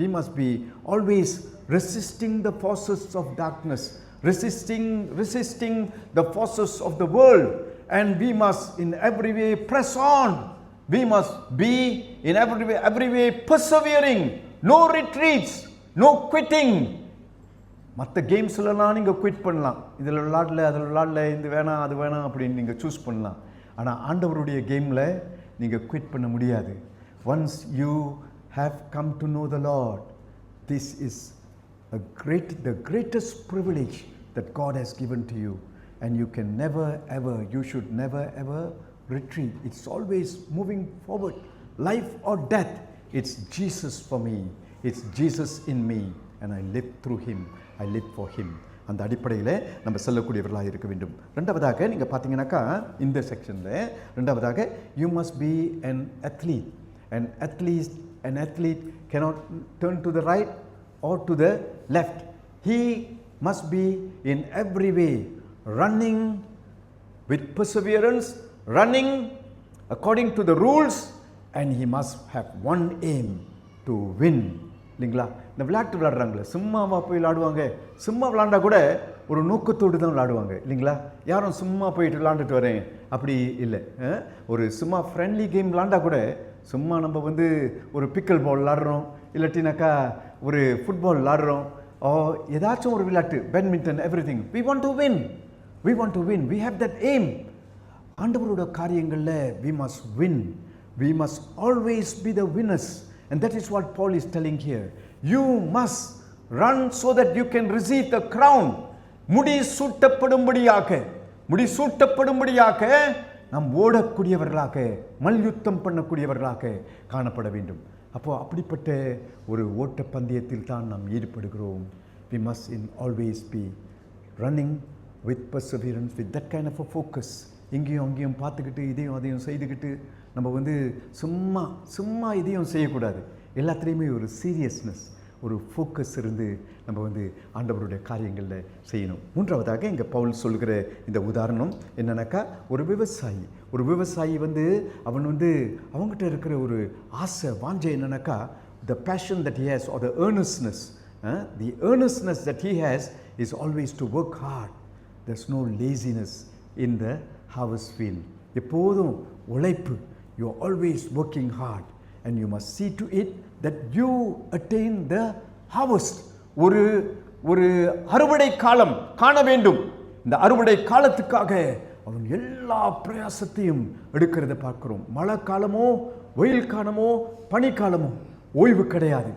We must be always resisting the forces of darkness, resisting the forces of the world, and we must in every way press on. We must be in every way persevering. No retreats, no quitting. மற்ற கேம்ஸ்லாம் நீங்கள் quit பண்ணலாம், இதில் விளாடல அதில் விளாடல, இது வேணாம் அது வேணாம் அப்படின்னு நீங்கள் சூஸ் பண்ணலாம். ஆனால் ஆண்டவருடைய கேமில் நீங்கள் குவிட் பண்ண முடியாது. Once you have come to know the Lord, this is the greatest privilege that God has given to you, and you can you should never ever retreat. It's always moving forward. Life or death, it's Jesus for me, it's Jesus in me, and I live through him, I live for him. அந்த அடிப்படையில் நம்ம செல்லக்கூடியவர்களாக இருக்க வேண்டும். ரெண்டாவதாக நீங்கள் பார்த்தீங்கன்னாக்கா இந்த செக்ஷனில் ரெண்டாவதாக you must be an athlete. An athlete cannot turn to the right or to the left. He must be in every way running with perseverance, running according to the rules, and he must have one aim, to win. இல்லைங்களா? இந்த விளையாட்டு விளையாடுறாங்களே, சும்மாவா போய் விளையாடுவாங்க? சும்மா விளையாண்டா கூட ஒரு நோக்கத்தோடு தான் விளையாடுவாங்க இல்லைங்களா? யாரும் சும்மா போயிட்டு விளையாண்டுட்டு வரேன் அப்படி இல்லை. ஒரு சும்மா ஃப்ரெண்ட்லி கேம் விளையாண்டா கூட, சும்மா நம்ம ஒரு பிக்கல் பால் விளாடுறோம், இல்லாட்டினாக்கா ஒரு ஃபுட்பால் விளாடுறோம், ஏதாச்சும் ஒரு விளையாட்டு, badminton, everything. we want to win, we have that aim. ஆண்டவரோட காரியங்களில் we must win, we must always be the winners, and that is what Paul is telling here. You must run so that you can receive the crown. முடிசூட்டப்படும்படியாக நாம் ஓடக்கூடியவர்களாக, மல்யுத்தம் பண்ணக்கூடியவர்களாக காணப்பட வேண்டும். அப்போது அப்படிப்பட்ட ஒரு ஓட்ட பந்தயத்தில் தான் நாம் ஈடுபடுகிறோம். we must always be running with perseverance, with that kind of a focus. இங்கேயும் அங்கேயும் பார்த்துக்கிட்டு இதையும் அதையும் செய்துக்கிட்டு நம்ம சும்மா இதையும் செய்யக்கூடாது. எல்லாத்துலேயுமே ஒரு சீரியஸ்னஸ், ஒரு ஃபோக்கஸ் இருந்து நம்ம ஆண்டவருடைய காரியங்களில் செய்யணும். மூன்றாவதாக இங்கே பவுல் சொல்கிற இந்த உதாரணம் என்னன்னாக்கா, ஒரு விவசாயி அவன் அவங்ககிட்ட இருக்கிற ஒரு ஆசை, வாஞ்சை என்னன்னாக்கா, the passion that he has, or the earnestness that he has is always to work hard. There's no laziness in the harvest field. எப்போதும் உழைப்பு. You are always working hard, and you must see to it that you attain the harvest. ஒரு அறுவடை காலம் காண வேண்டும். இந்த அறுவடை காலத்துக்காக அவன் எல்லா பிரயாசத்தையும் எடுக்கிறத பார்க்கிறோம். மழை காலமோ, வெயில் காலமோ, பனிக்காலமோ, ஓய்வு கிடையாது.